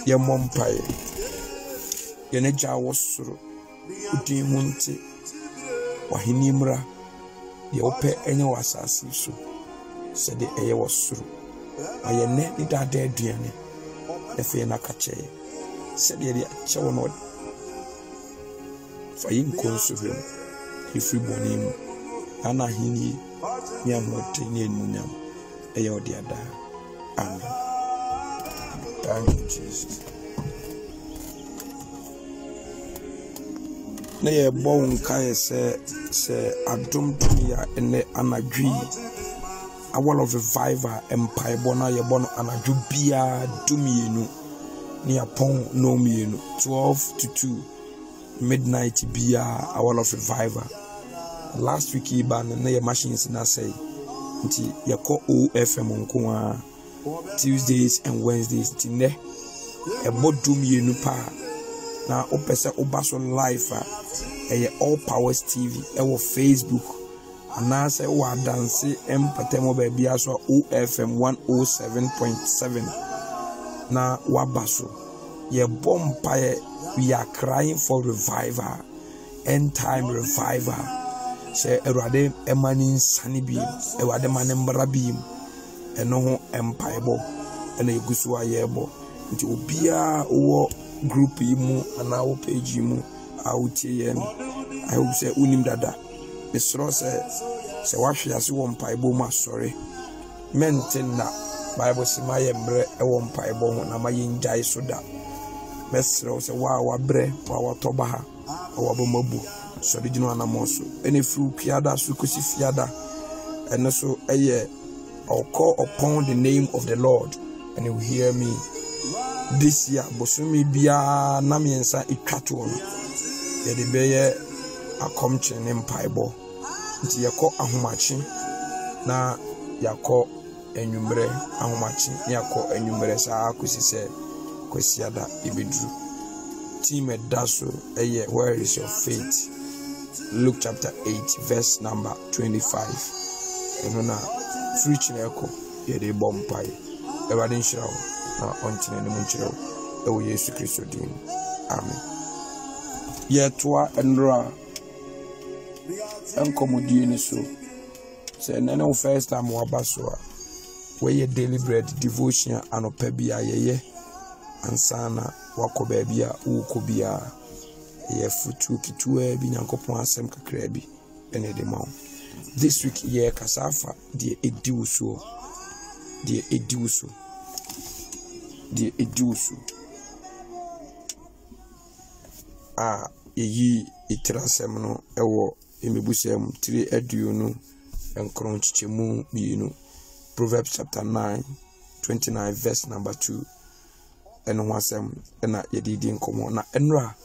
Ye mompaye ye ne gya wosoro udin mu nti wahini mra ye ope enye wasase so se de eye wosoro aye ne ni dada aduane efe na kache se de ye ache wono fa yin konsuhum ifri bonim ana hini nya mote ni enunam eye odiada. Amen. Thank you, Jesus. Na ye bon kai se adom tumia ene anadwi awol of revival empire bona ye bon anadwo bia dumienu ni apon no mienu 12 to 2 midnight bia awol of revival. Last week iban na ye machines na say nti ye ko OFM nko Tuesdays and Wednesdays tine e bodum yenu pa na opese obaso live all powers TV e Facebook ana se wa dance empatemo ba bia so OFM 107.7 na wabaso ye bompaye. We are crying for revival, end time revival. Se erade emani sanibi erade manembra bim eno ho empire ena egusu ayebo nti obia wo group yi mu ana wo page mu awutie ye no I hope say unim dada mesro se wahwe ase wo mpaibo mu asore maintain na bible sima ye mbre e wo mpaibo ho na maye njai so da mesro se wa bre wa watoba ha wa bomabu so de jino anamoso ene fru piada so kosi fiada ene so eye I'll call upon the name of the Lord and He will hear me. This year, Bosumi Bia Namiensa Ikatuon. Yede beye akomche nempaibo. Nti yako ahumachi na yako enyumbre ahumachi yako enyumbre sa akusise kwesiada ibidru. Team Edaso eye where is your faith? Luke chapter 8 verse number 25. Enona preaching echo ye de bompai everybody nshirawo na ontine ne munchirawo ewo Yesu Kristo din. Amen. Ye toa enra enkomodie ni so se nene first time wabaso a we deliberate devotion anopa bia ye ansana wako ba bia uko bia ye futu kitua bi nyankopon asem kakra bi ene de mawo. This week ye kasafa die ediuso yeyi itrasem no ewo emebusem 3 aduonu enkron chichemu biinu Proverbs chapter 9:29 verse number 2 eno wasem na yedidi nkomo na enra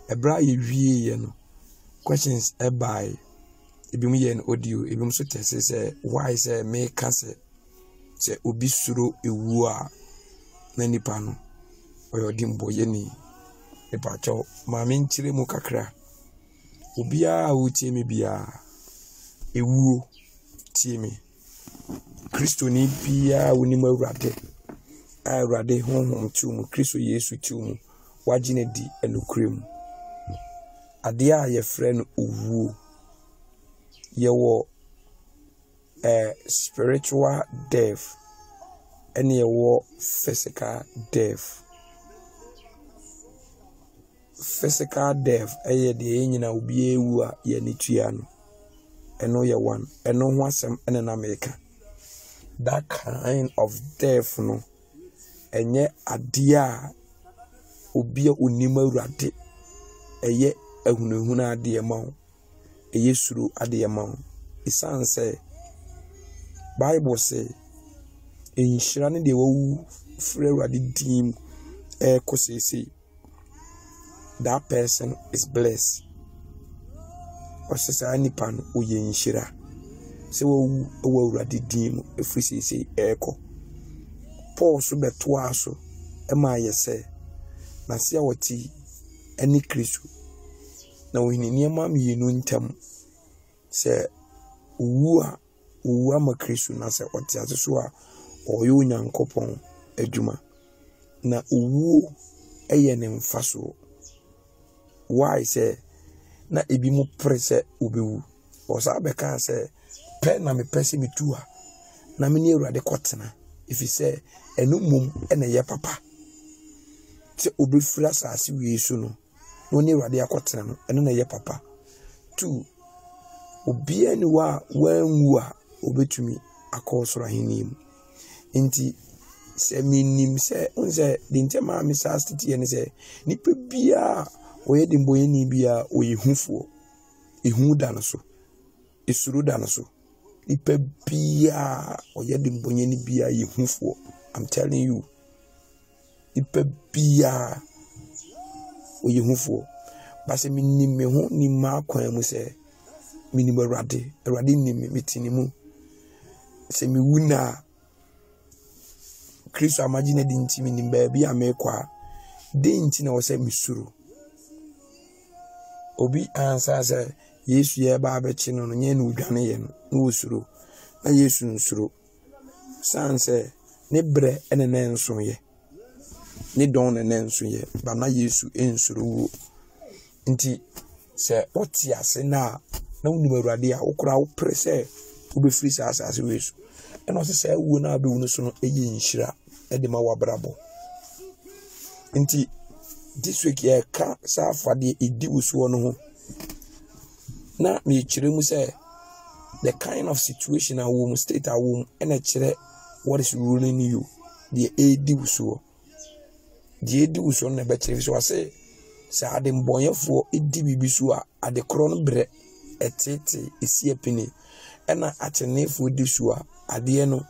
ebra ye wie ye no questions by ebimu ye no audio ebimu so tese se why say me kase se obi suro ewu a na nipa no oyodi mboye ni nipa cho ma me nchire mu kakra obi a wutie me bia ewu tie me Kristo ni bia wonimu awurade honhom tumu Kristo Yesu tumu wagine di enukrem ade a ye frɛ no owu yewo spiritual death and yewo physical death. Physical death eye de nyina obi ewu a ye ne tua no eno ye one eno ho asem ene na America. That kind of death no enye ade a obi a onim awurade eye ehunahuna ade ma wo eyesuru ade ma wo isan say Bible say enhyira ne de wawu frɛ Awurade dim kosese that person is blessed. Osesa nipa no oye nhyira se wawu Awurade dim efiri sese eko Paul so beto aso ma yese na se awoti ani Kristo na ohini niema mienu ntam se owu ama Kristo na se oti aso a oyo Onyankopɔn adwuma na owu eye ne mfaso why say na ebi mu prese obewu osa beka say pe na me pese me tuwa na me ni Awurade kotena if you say enu mum ene ye papa se obefura asase wi so no oni Awurade akotena no eno na ye papa 2 obi ani wa wanwu a obetumi akosoro ahinim nti se minim se unse dinte ma mi sa stiti ene se nipa bia oye dimboye ni bia oye hufuo ehu da no so esuru da no so nipa bia oye dimboye ni bia ye hufuo. I'm telling you nipa bia oye hufuo base minim me ho ni ma kwan mu se minim Awurade ni mitini mu se mi wuna Kristo imagine di ntimi ni baabi amekwa de nti na wo se misuru obi ansa se Yesu ye ba abechi no nye na udwane ye no usuru na Yesu nsuru sanse ne bre ene ne nso ye ne don ne nso ye ba na Yesu ensuru wo nti se oti ase na unim Awurade a wokra wo prese obefiri sa asase Yesu eno se wo na be wo no so no eye nhyira edema wabrabo nti this week ye ka sa afade edi usuo no ho na me kire mu say the kind of situation a wo state a wo and kire what is ruling you the edi usuo na be kire so say sa ade mbonyefo edi bibisu a ade kro no bre etete esi apini ena atenefo di so a ade no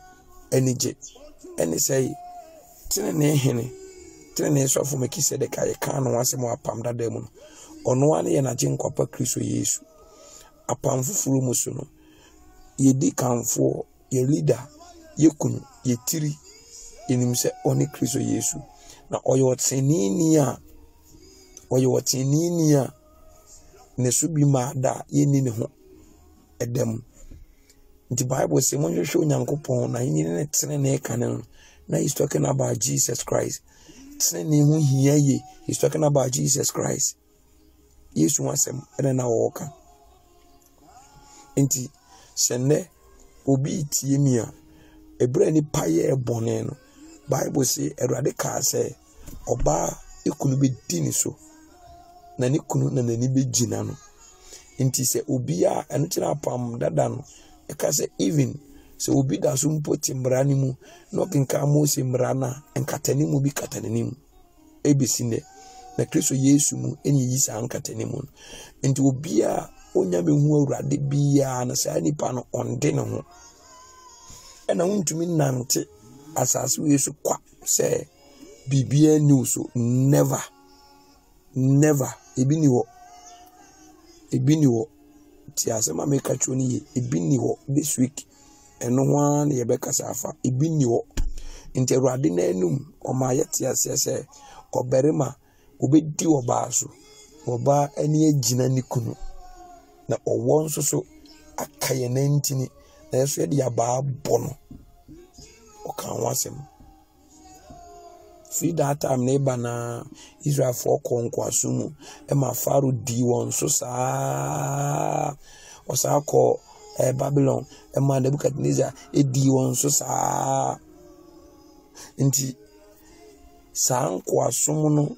enije eni say tene so afo mekise de kai kan no asem apam dada mu ono ane ye na je nkwapa Kristo Yesu apam fufuru mu so no ye di kanfo ye leader ye kunu ye tiri enim se oni Kristo Yesu na oyo otsenini a ne so bi ma da ye ni ne ho edem nti Bible say mo hwehwe Onyankopɔn na yin ne tene ne kan na he's talking about Jesus Christ. He's talking about Jesus Christ. Yes, once and na walker. Inti sende obi tiemia ebre ni paye boneno. Bible say Awurade ka say oba ekunu be dini so na ne kunu na nani be gina no. Inti se obi a eno kira pam dada no e ka say even so obi da so mpoti mbrani mu no kinka Mose mbrana enkatani mu bi katani mu ebisinde na Kristo Yesu mu eni yisa ankatani mu enti obi a onya behu Awurade bia na sa nipa no onde ne ho ena untumi nante asase Yesu kwa se bibia ni so never ebini wo ti asema meka choni ye ebini wo this week eno hwan ye bekasa afa ebini wo nti Awurade na enum oma yete asese oberima obedi oba so oba ani agina ni kunu na owo nso so akaye na ntini na yeso ye dia ba bono okan wasem free that time neighbor na Israel for konkwasumu e ma faru di won so sa osako Babylon e ma Nebukadnezar e di won so sa nti san kwasumu no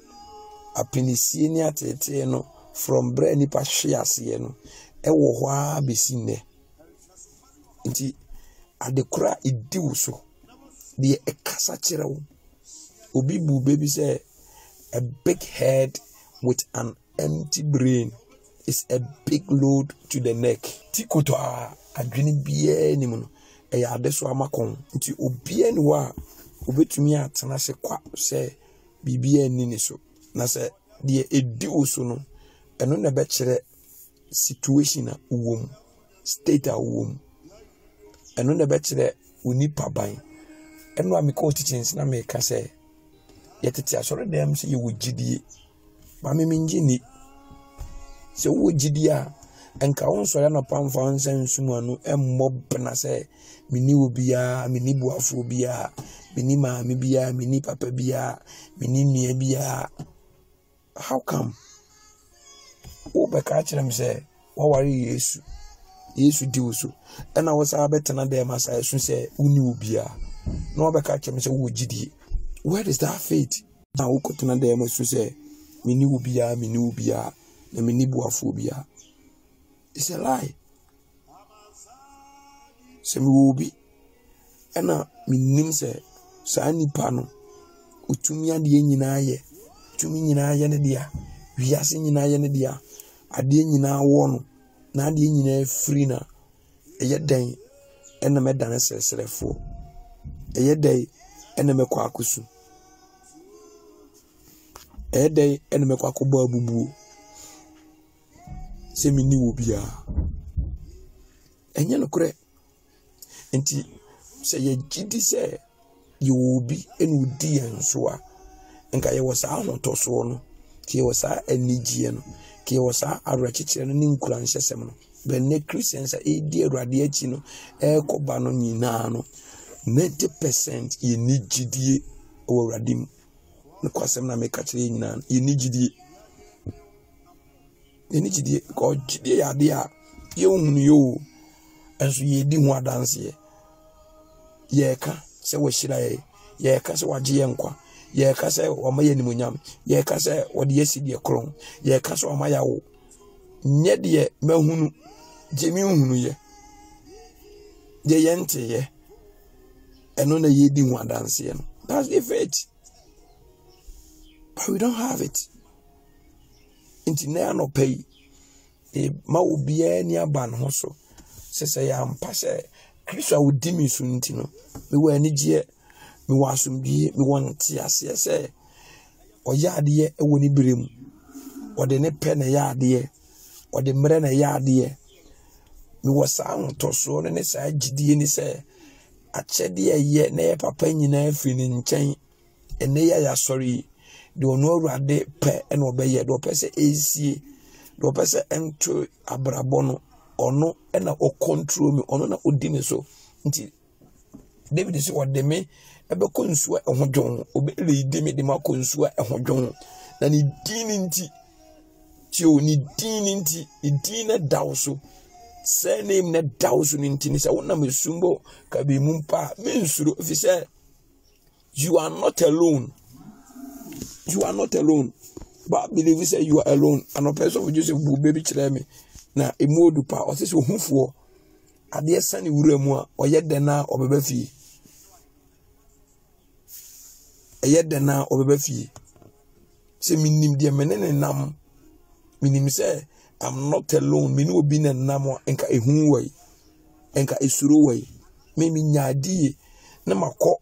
apinisie ni atete no from bre nipa hwease no e wo ho a besine nti adekura ediwu so de ekasa kirewo obi bu baby say a big head with an empty brain is a big load to the neck. Tikoto adwene biye ni mu e ya ade so amakon nti obie ni wa obetumi atena se kwa se bibia ni ni so na se de edi oso no eno na be kire situation a uwom state a uwom eno na be kire onipa ban eno amiko teachings na me ka se yetete asore dem se ye wogidie ba me minjini se wogidie a enka won so ya na pamfa nsan sumanu emmob na se mini obia mini buafo obia mini maami bia mini papa bia mini nua bia. How come o be ka kire me se wo ware yesu di oso ena wo sa betena dem asa esu se uni obia na wo be ka kire me se wo gidie. Where is that faith? Na wo kotena dem esu se mini obia na mini buafo obia. It's a lie. Se mi wo bi ena minim se saa nipa no utumi ade nyina ye tumi nyina ye ne dia wiase nyina ye ne dia ade nyina wo no na ade nyina free na eye den ena medane sesrefo eye den ena mekwa akosu eye den ena mekwa akobo abubu se mi ni wo bia enye no kure enti se ye gidi se ye wo bi enu di enso a enka ye wosa no toso no ke wosa anigie no ke wosa awrakikire no ni nkura nhyesem no be ne Christians a edi awrade achi no ekoba no nyina no 90% ye ni gidie o awradim no kwasem na meka kire nyina ye ni gidie ko gidie ya de a ye ohunu yo enso ye di ho adanse ye ka se wo hira ye ka se waje ye nkwa ye ka se wo ma ye nimunyam ye ka se wo de yesi de kron ye ka se wo ma ya wo nye de mahunu jemi hunu ye de yente ye eno na ye di ho adanse no. That's the faith, but we don't have it. Inti na no pay e ma obi ani aba no so se ya mpa se Kristo awudi mi so nti no me wa ani gie me wa asomdie me won ti ase se oyade e woni berem ode ne pe na yade ode mre na yade me wa sa ntoso ne sa gidie ni se achede ye na ye papa nyina afi ni nchen ene ya sorry de ono awrade pe e no be ye do pese esie do pese ento abrabo no ono ena o control me ono na odine so nti David se wode me ebe konsuwa ehodwon obe leide me de ma konsuwa ehodwon na ni dini nti ti o ni dini nti idina dawso se name na dawso ni nti ni se wona mesumbo ka be mumpa mensuro fi se you are not alone. You are not alone. But believe you say you are alone. And a person will just say, baby, tell me. Na emodu pa o se so hufuo ade sane wuramu a oyede na obeba fie eyede na obeba fie se minim de menene nam minim se I'm not alone me no obi na nam enka ehun wai enka esuro wai me nyaadie na makọ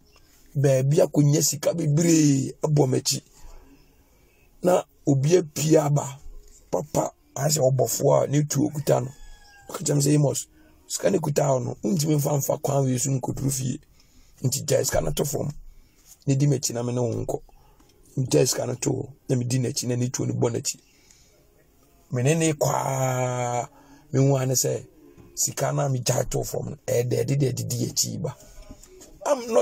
baabi akonya sika bebre abomachi na obi apia ba papa ase obofo a ne tu okuta no okacham se Amos skane kuta no ntimi mfa kwan we su nkoturu fie nti jai skana to form ne di mechi na me no nko nti skana to na me di na chi na ne tu ne bonachi menene kwa me hu ane se sikana me jai to form de echi ba. I'm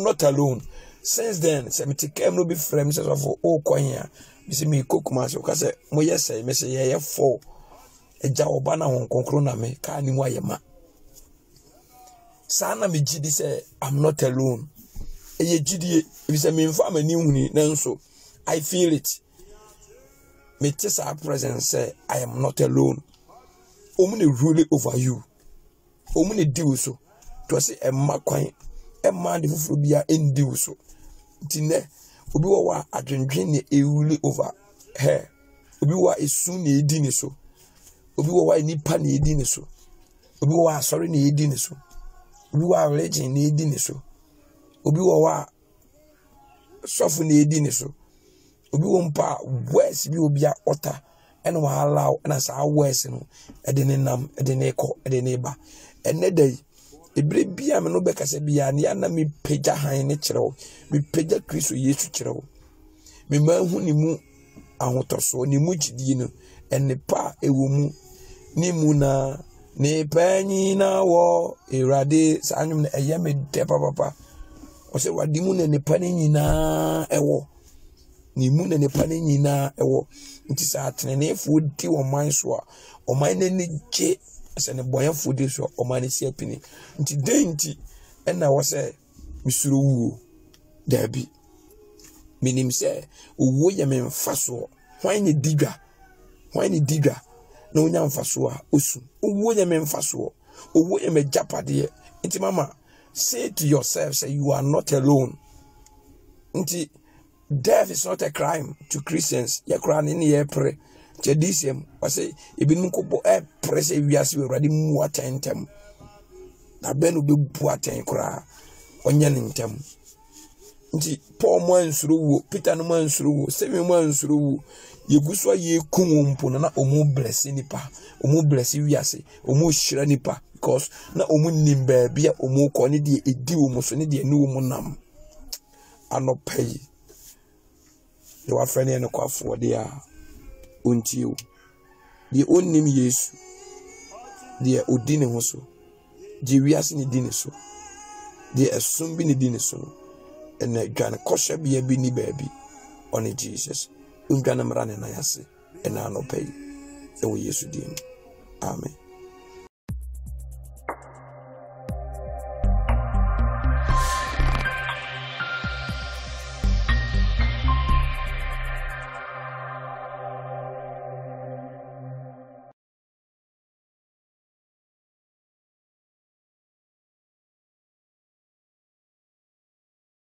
not alone. Since then, se came no be friends of all kwanya. Me say me kokuma so ka say mo yesay me say ye for eja oba na hon konkro na me ka ni mu ayema. Sana me gidi say I'm not alone. Eye gidi e say me mfa mani huni nanso I feel it. Me test our presence say I am not alone. Omune rule over you. Omune deal so. To say emma kwan emma de fufuru bia endiw so tine obi wo wa adwendwen ne ewuli over her obi wa esu na edi ne so obi wa nipa na edi ne so obi wa asori na edi ne so obi wa religion na edi ne so obi wa sofu na edi ne so obi wo mpa words bi obi a ota ene wa allow na sa words no e de ne nam e de ne ko e de ne ba ene dai ebre bia me no be kase bia ne ya na me pagya han ne kyerɛw me pagya Kristo Yesu kyerɛw me ma hu ni mu ahotoso ni mu gidie no ene pa ewo mu ni mu na ne panyi na wo Ewurade sa anwum na eye me de papa o se wadi mu na ne panyi nyina ewo ni mu na ne panyi nyina ewo nti sa atenenefo di wo man so a o man na ni gye ase ne boyefo di so o man si apini nti denti ena wo se misuro wuo dabi minim se owo ye me mfaso hwan ni didwa na onya mfaso a osu owo ye me mfaso owo ye me japade nti mama say to yourself say you are not alone nti death is not a crime to Christians ye kra ni ye pre chedisem wase ebinu kopo pre say wiase Awurade mu atentem na benu be bu aten kra onye ne ntem nti Paul mo ansuro wo Peter no mo ansuro wo Stephen mo ansuro wo yeguso ye kunwompo na omu bless nipa omu bless wiase omu shira nipa because na omu nimba bia omu ko ne de edi omu so ne de enu omu nam anopai de wa frene ne kwafo de a ontio de onnim Yesu de odi ne ho so de wiase ne di ne so de esum bi ne di ne so ene dwan kosha bia bi ni baabi on Jesus undwana mrane na yase ena anopai ewo Yesu dim amen.